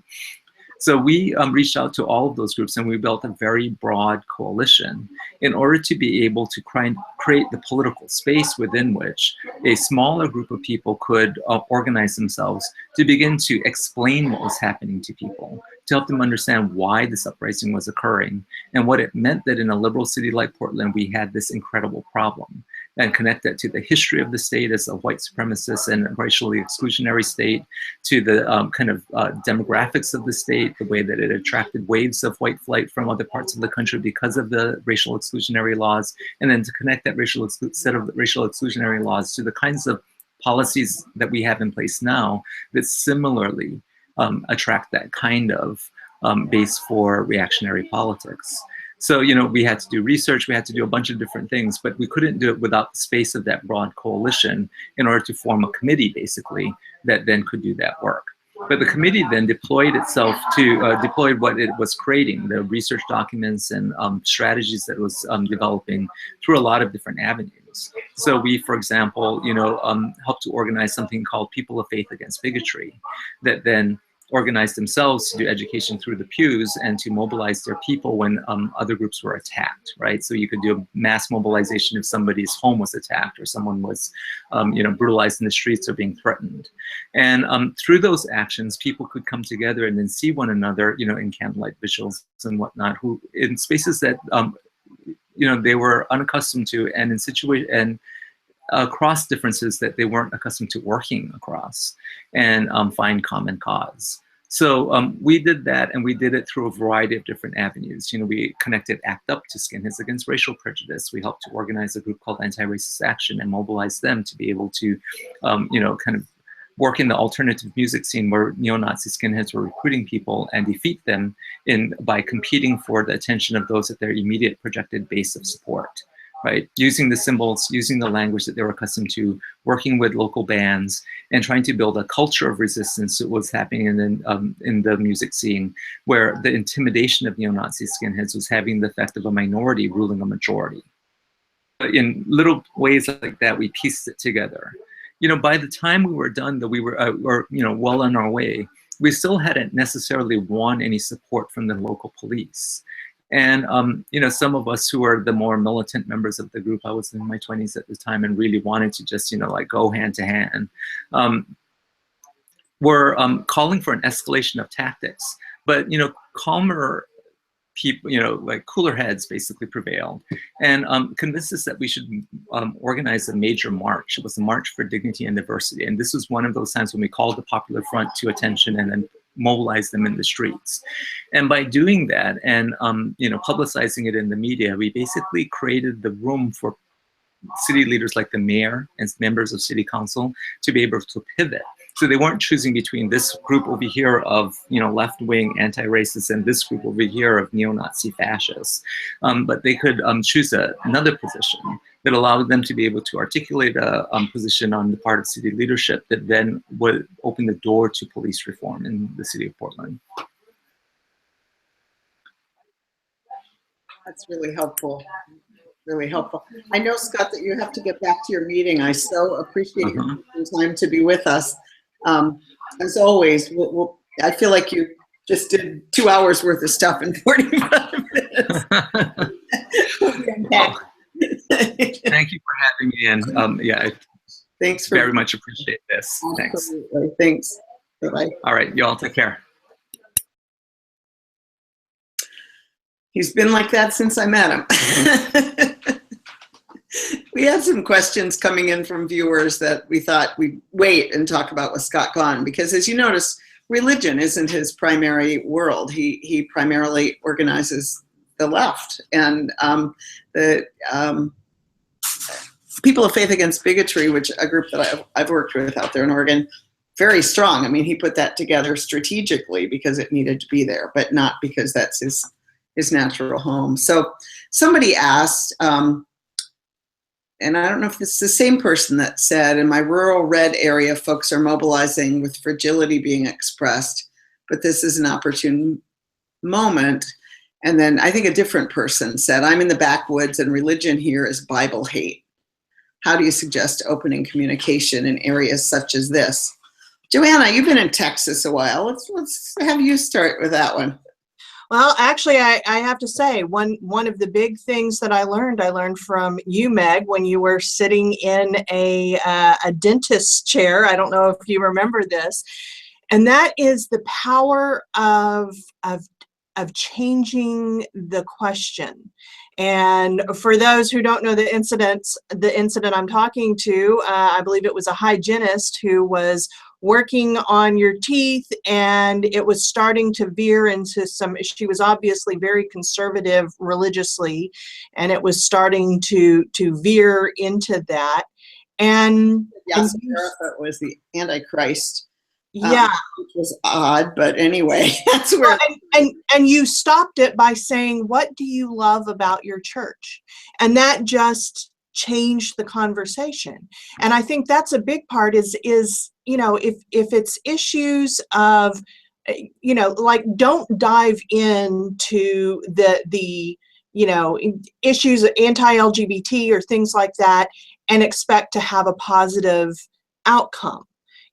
So we reached out to all of those groups, and we built a very broad coalition in order to be able to create the political space within which a smaller group of people could organize themselves to begin to explain what was happening to people, to help them understand why this uprising was occurring and what it meant that in a liberal city like Portland, we had this incredible problem, and connect that to the history of the state as a white supremacist and racially exclusionary state, to the kind of demographics of the state, the way that it attracted waves of white flight from other parts of the country because of the racial exclusionary laws, and then to connect that set of racial exclusionary laws to the kinds of policies that we have in place now that similarly attract that kind of base for reactionary politics. So, you know, we had to do research, we had to do a bunch of different things, but we couldn't do it without the space of that broad coalition in order to form a committee, basically, that then could do that work. But the committee then deployed itself to deploy what it was creating, the research documents and strategies that it was developing through a lot of different avenues. So we, for example, you know, helped to organize something called People of Faith Against Bigotry, that then organized themselves to do education through the pews and to mobilize their people when other groups were attacked, right? So you could do a mass mobilization if somebody's home was attacked or someone was, you know, brutalized in the streets or being threatened. And through those actions, people could come together and then see one another, you know, in candlelight vigils and whatnot, who in spaces that, you know, they were unaccustomed to, and in situations across differences that they weren't accustomed to working across, and find common cause. So we did that, and we did it through a variety of different avenues. You know, we connected ACT UP to Skinheads Against Racial Prejudice. We helped to organize a group called Antiracist Action and mobilize them to be able to, you know, kind of work in the alternative music scene where neo-Nazi skinheads were recruiting people and defeat them by competing for the attention of those at their immediate projected base of support. Right, using the symbols, using the language that they were accustomed to, working with local bands, and trying to build a culture of resistance that was happening in the music scene, where the intimidation of neo-Nazi skinheads was having the effect of a minority ruling a majority. But in little ways like that, we pieced it together. You know, by the time we were done, that we were, you know, well on our way, we still hadn't necessarily won any support from the local police. And, you know, some of us who were the more militant members of the group, I was in my 20s at the time and really wanted to just, you know, like go hand to hand, were calling for an escalation of tactics. But, you know, calmer people, you know, like cooler heads basically prevailed and convinced us that we should organize a major march. It was a March for Dignity and Diversity. And this was one of those times when we called the Popular Front to attention and then mobilize them in the streets. And by doing that and, you know, publicizing it in the media, we basically created the room for city leaders like the mayor and members of city council to be able to pivot. So they weren't choosing between this group over here of, you know, left-wing anti-racists and this group over here of neo-Nazi fascists, but they could choose another position that allowed them to be able to articulate a position on the part of city leadership that then would open the door to police reform in the city of Portland. That's really helpful. Really helpful. I know, Scott, that you have to get back to your meeting. I so appreciate your time to be with us. As always, I feel like you just did 2 hours worth of stuff in 45 minutes. Well, thank you for having me in. Yeah, thanks for very much appreciate this. Absolutely. Thanks. Bye-bye. All right, y'all take care. He's been like that since I met him. We had some questions coming in from viewers that we thought we'd wait and talk about with Scott gone, because as you notice, religion isn't his primary world. He primarily organizes the left, and the People of Faith Against Bigotry, which a group that I've worked with out there in Oregon, very strong. I mean, he put that together strategically because it needed to be there, but not because that's his natural home. So somebody asked, and I don't know if it's the same person that said, in my rural red area, folks are mobilizing with fragility being expressed, but this is an opportune moment. And then I think a different person said, I'm in the backwoods and religion here is Bible hate. How do you suggest opening communication in areas such as this? Joanna, you've been in Texas a while. Let's have you start with that one. Well, actually, I have to say, one of the big things that I learned from you, Meg, when you were sitting in a dentist's chair. I don't know if you remember this, and that is the power of changing the question. And for those who don't know the incident I'm talking to, I believe it was a hygienist who was working on your teeth, and it was starting to veer into she was obviously very conservative religiously, and it was starting to veer into that. And Yasser Arafat was the Antichrist Yeah. Which was odd, but anyway, that's where. And you stopped it by saying, what do you love about your church? And that just changed the conversation. And I think that's a big part is, you know, if it's issues of, you know, like, don't dive into the you know, issues of anti-LGBT or things like that and expect to have a positive outcome.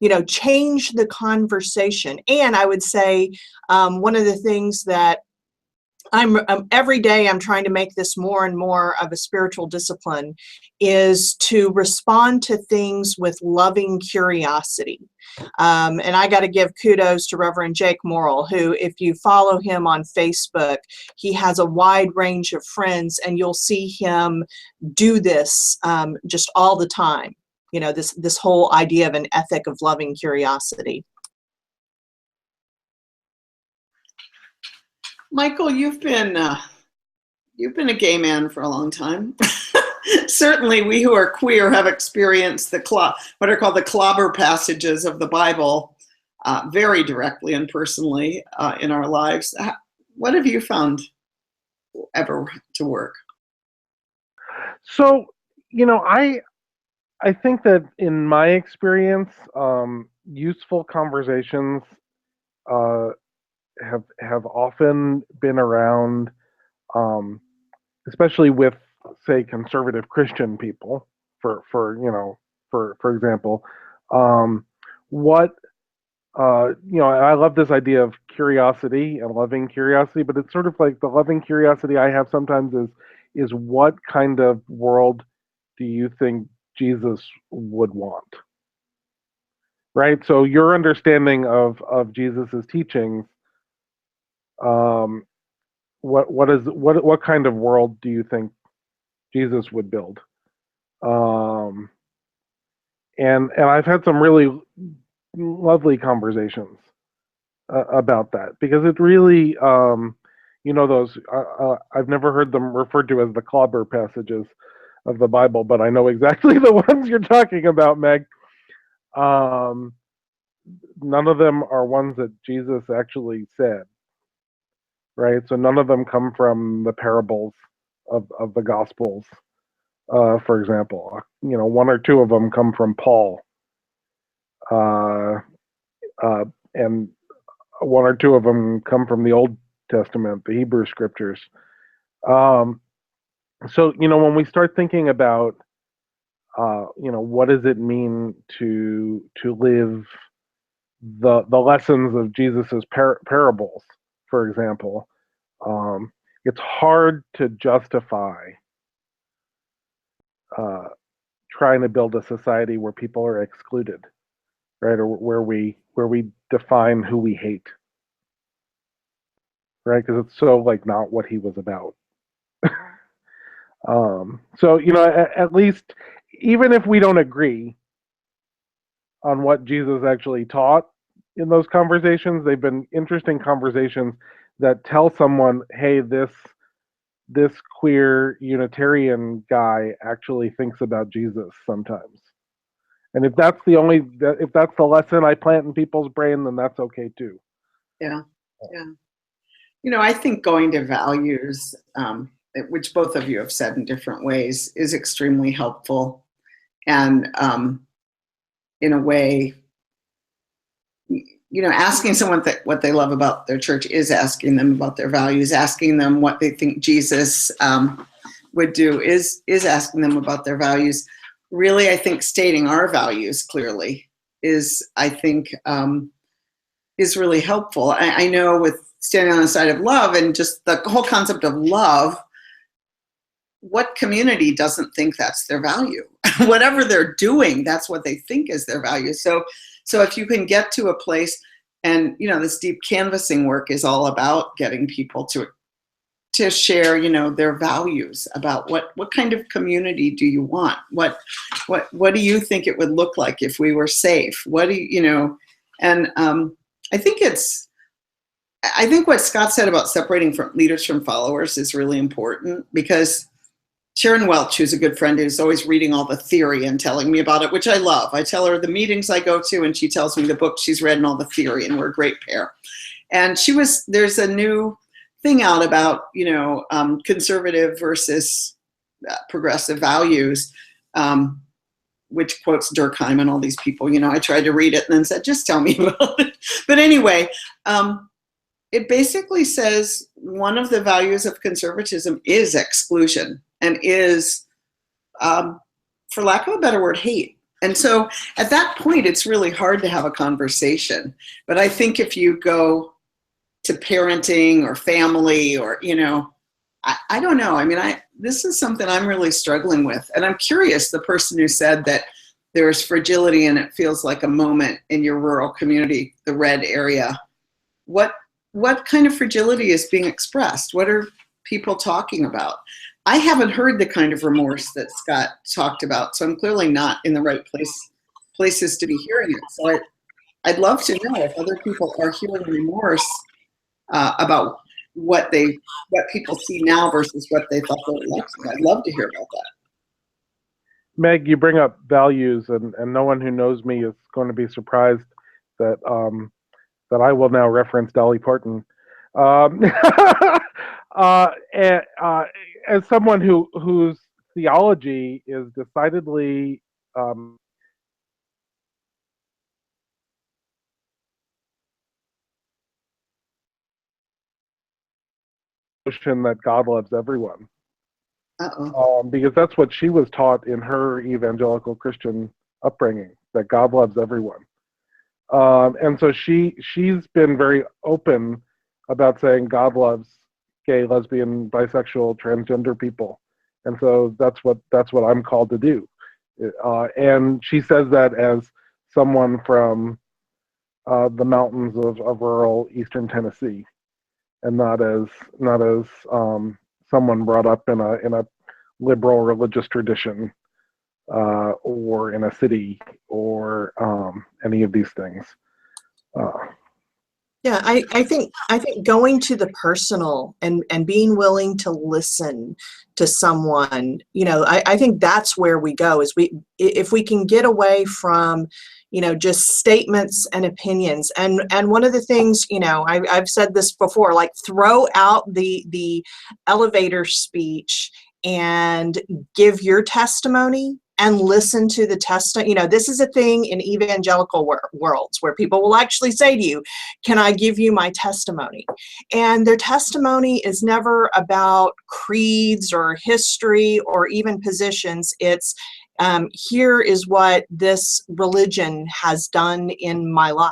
You know, change the conversation. And I would say one of the things that every day I'm trying to make this more and more of a spiritual discipline is to respond to things with loving curiosity. And I got to give kudos to Reverend Jake Morrill, who, if you follow him on Facebook, he has a wide range of friends, and you'll see him do this just all the time. You know, this whole idea of an ethic of loving curiosity. Michael, you've been a gay man for a long time. Certainly, we who are queer have experienced what are called the clobber passages of the Bible very directly and personally in our lives. What have you found ever to work? So, you know, I think that in my experience, useful conversations have often been around, especially with, say, conservative Christian people. For example, you know, I love this idea of curiosity and loving curiosity, but it's sort of like the loving curiosity I have sometimes is what kind of world do you think Jesus would want? Right? So your understanding of Jesus's teachings, what kind of world do you think Jesus would build? And I've had some really lovely conversations about that, because it really, you know, those I've never heard them referred to as the clobber passages of the Bible, but I know exactly the ones you're talking about, Meg. None of them are ones that Jesus actually said, right? So none of them come from the parables of the Gospels, for example. You know, one or two of them come from Paul, and one or two of them come from the Old Testament, the Hebrew Scriptures. So, you know, when we start thinking about, you know, what does it mean to live the lessons of Jesus's parables, for example, it's hard to justify trying to build a society where people are excluded, right, or where we define who we hate, right? Because it's so, like, not what he was about. So, you know, at least, even if we don't agree on what Jesus actually taught in those conversations, they've been interesting conversations that tell someone, hey, this queer Unitarian guy actually thinks about Jesus sometimes. And if that's the lesson I plant in people's brain, then that's okay too. Yeah. You know, I think going to values, which both of you have said in different ways, is extremely helpful. And in a way, you know, asking someone what they love about their church is asking them about their values. Asking them what they think Jesus would do is asking them about their values. Really, I think stating our values clearly is, I think, is really helpful. I know with standing on the side of love and just the whole concept of love, what community doesn't think that's their value? Whatever they're doing, that's what they think is their value. So if you can get to a place, and, you know, this deep canvassing work is all about getting people to share, you know, their values about what kind of community do you want? What do you think it would look like if we were safe? What do you know? And I think what Scott said about separating from leaders from followers is really important, because Sharon Welch, who's a good friend, who's always reading all the theory and telling me about it, which I love. I tell her the meetings I go to, and she tells me the books she's read and all the theory, and we're a great pair. And there's a new thing out about, conservative versus progressive values, which quotes Durkheim and all these people. I tried to read it and then said, just tell me about it. But anyway, it basically says one of the values of conservatism is exclusion and is, for lack of a better word, hate. And so at that point, it's really hard to have a conversation. But I think if you go to parenting or family or, I don't know. I mean, this is something I'm really struggling with. And I'm curious, the person who said that there's fragility and it feels like a moment in your rural community, the red area, what kind of fragility is being expressed? What are people talking about? I haven't heard the kind of remorse that Scott talked about, so I'm clearly not in the right places to be hearing it. So I'd love to know if other people are hearing remorse about what people see now versus what they thought they were elected. I'd love to hear about that. Meg, you bring up values, and no one who knows me is going to be surprised that that I will now reference Dolly Parton. As someone whose theology is decidedly notion that God loves everyone. Because that's what she was taught in her evangelical Christian upbringing, that God loves everyone. And so she's been very open about saying God loves gay, lesbian, bisexual, transgender people. And so that's what I'm called to do. And she says that as someone from the mountains of rural eastern Tennessee, and not as someone brought up in a liberal religious tradition, or in a city, or any of these things. Yeah, I think going to the personal and being willing to listen to someone, I think that's where we go, is if we can get away from, just statements and opinions. And one of the things, I've said this before, like, throw out the elevator speech and give your testimony and listen to the testimony. This is a thing in evangelical worlds where people will actually say to you, can I give you my testimony? And their testimony is never about creeds or history or even positions. It's, here is what this religion has done in my life.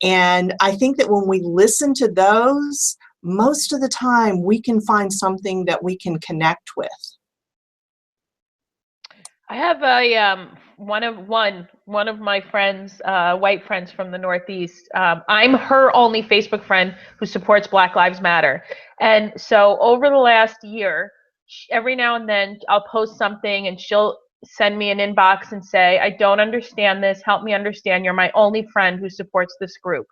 And I think that when we listen to those, most of the time we can find something that we can connect with. I have a one of my friends, white friends from the Northeast. I'm her only Facebook friend who supports Black Lives Matter, and so over the last year, every now and then I'll post something, and she'll send me an inbox and say, "I don't understand this. Help me understand. You're my only friend who supports this group."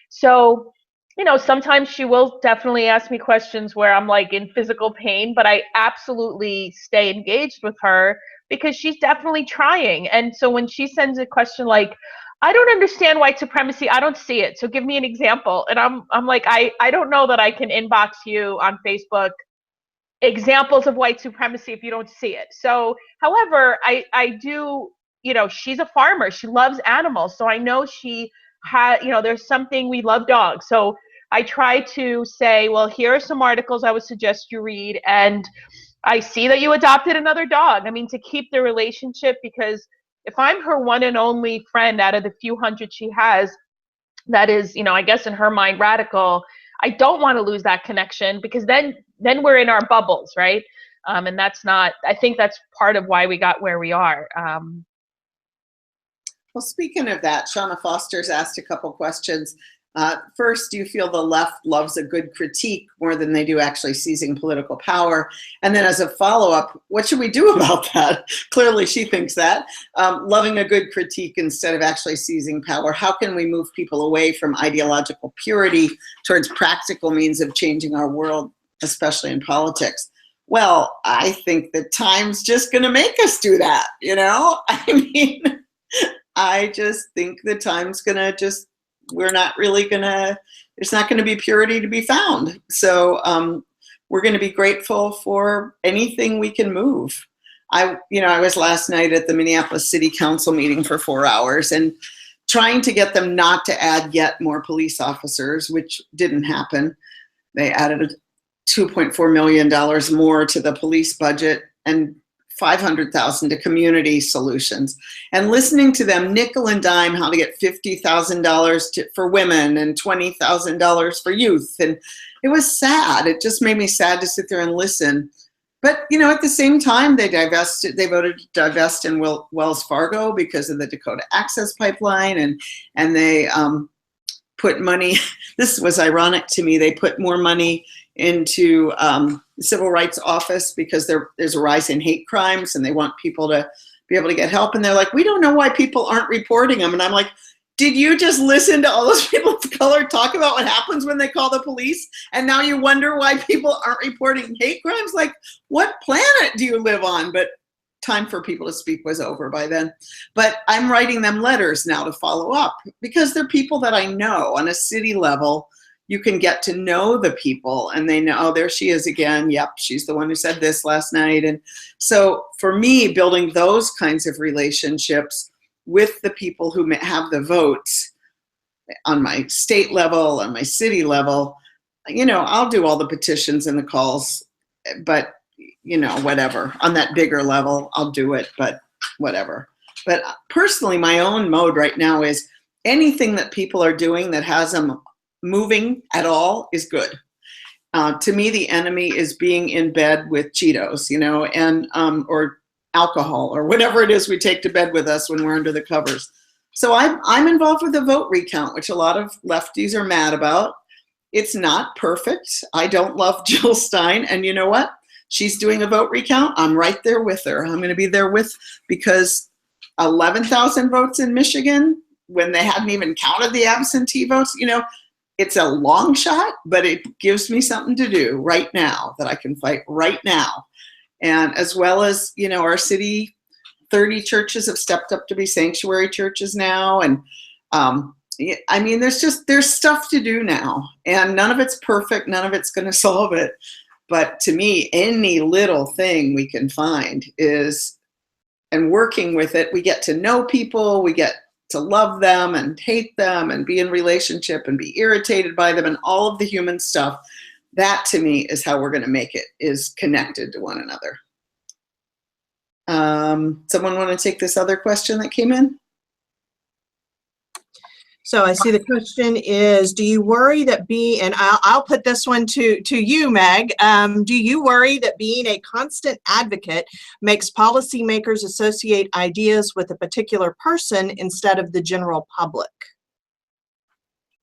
So, sometimes she will definitely ask me questions where I'm like in physical pain, but I absolutely stay engaged with her, because she's definitely trying. And so when she sends a question like, I don't understand white supremacy, I don't see it, so give me an example. And I'm like, I don't know that I can inbox you on Facebook examples of white supremacy if you don't see it. So, however, I do, she's a farmer, she loves animals. So I know she had, there's something, we love dogs. So I try to say, well, here are some articles I would suggest you read, and I see that you adopted another dog. I mean, to keep the relationship, because if I'm her one and only friend out of the few hundred she has, that is, I guess in her mind, radical, I don't want to lose that connection, because then we're in our bubbles, right? And that's not, I think that's part of why we got where we are. Well, speaking of that, Shauna Foster's asked a couple questions. First, do you feel the left loves a good critique more than they do actually seizing political power? And then as a follow-up, what should we do about that? Clearly she thinks that. Loving a good critique instead of actually seizing power. How can we move people away from ideological purity towards practical means of changing our world, especially in politics? Well, I think the time's just going to make us do that, you know? I mean, I just think the time's going to just, we're not really going to, there's not going to be purity to be found. So we're going to be grateful for anything we can move. I was last night at the Minneapolis City Council meeting for 4 hours and trying to get them not to add yet more police officers, which didn't happen. They added $2.4 million more to the police budget and $500,000 to community solutions. And listening to them nickel and dime how to get $50,000 for women and $20,000 for youth. And it was sad. It just made me sad to sit there and listen. But, you know, at the same time, they voted to divest in Wells Fargo because of the Dakota Access Pipeline, and they put money, this was ironic to me, they put more money into the Civil Rights Office because there's a rise in hate crimes and they want people to be able to get help. And they're like, we don't know why people aren't reporting them. And I'm like, did you just listen to all those people of color talk about what happens when they call the police? And now you wonder why people aren't reporting hate crimes? Like, what planet do you live on? But time for people to speak was over by then. But I'm writing them letters now to follow up because they're people that I know on a city level. You can get to know the people and they know, oh, there she is again. Yep, she's the one who said this last night. And so for me, building those kinds of relationships with the people who have the votes on my state level, on my city level, you know, I'll do all the petitions and the calls, but, you know, whatever. On that bigger level, I'll do it, but whatever. But personally, my own mode right now is anything that people are doing that has them moving at all is good. To me, the enemy is being in bed with Cheetos, you know, and or alcohol or whatever it is we take to bed with us when we're under the covers. So I'm involved with the vote recount, which a lot of lefties are mad about. It's not perfect. I don't love Jill Stein, and you know what? She's doing a vote recount. I'm right there with her. I'm going to be there because 11,000 votes in Michigan when they hadn't even counted the absentee votes, you know, it's a long shot, but it gives me something to do right now that I can fight right now. And as well as, you know, our city, 30 churches have stepped up to be sanctuary churches now. And I mean, there's stuff to do now, and none of it's perfect. None of it's going to solve it. But to me, any little thing we can find is, and working with it, we get to know people, we get to love them and hate them and be in relationship and be irritated by them and all of the human stuff. That to me is how we're going to make it, is connected to one another. Someone want to take this other question that came in? So I see the question is, do you worry that and I'll put this one to you, Meg. Do you worry that being a constant advocate makes policymakers associate ideas with a particular person instead of the general public?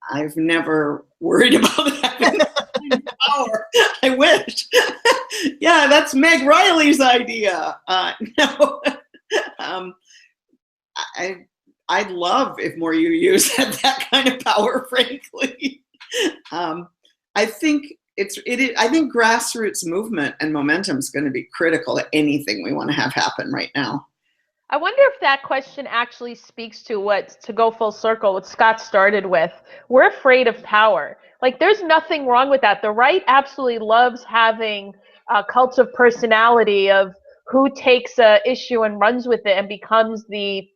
I've never worried about that. Power. I wish. Yeah, that's Meg Rileys' idea. No. I'd love if more UUs had that kind of power, frankly. I think I think grassroots movement and momentum is going to be critical to anything we want to have happen right now. I wonder if that question actually speaks to to go full circle, what Scott started with. We're afraid of power. Like, there's nothing wrong with that. The right absolutely loves having cults of personality of who takes a issue and runs with it and becomes the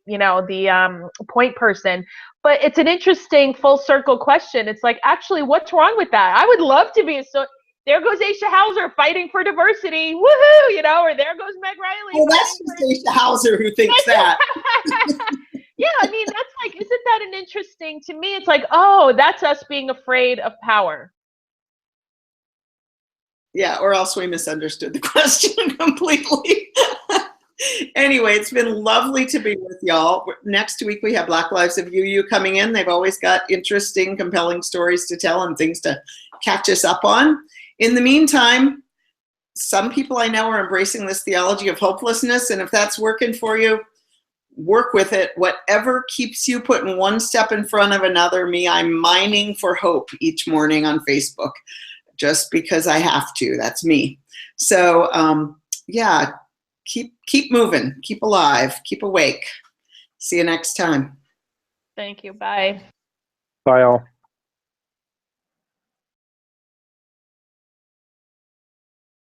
point person. But it's an interesting full circle question. It's like, actually, what's wrong with that? I would love to be there goes Aisha Hauser fighting for diversity, woohoo, you know, or there goes Meg Rileys. Well, that's just Aisha Hauser who thinks that. Yeah, I mean, that's like, isn't that an interesting, to me, it's like, oh, that's us being afraid of power. Yeah, or else we misunderstood the question completely. Anyway, it's been lovely to be with y'all. Next week we have Black Lives of UU coming in. They've always got interesting, compelling stories to tell and things to catch us up on. In the meantime, some people I know are embracing this theology of hopelessness, and if that's working for you, work with it. Whatever keeps you putting one step in front of another. I'm mining for hope each morning on Facebook. just because I have to. That's me. So yeah, keep moving, keep alive, keep awake. See you next time. Thank you. Bye. Bye all.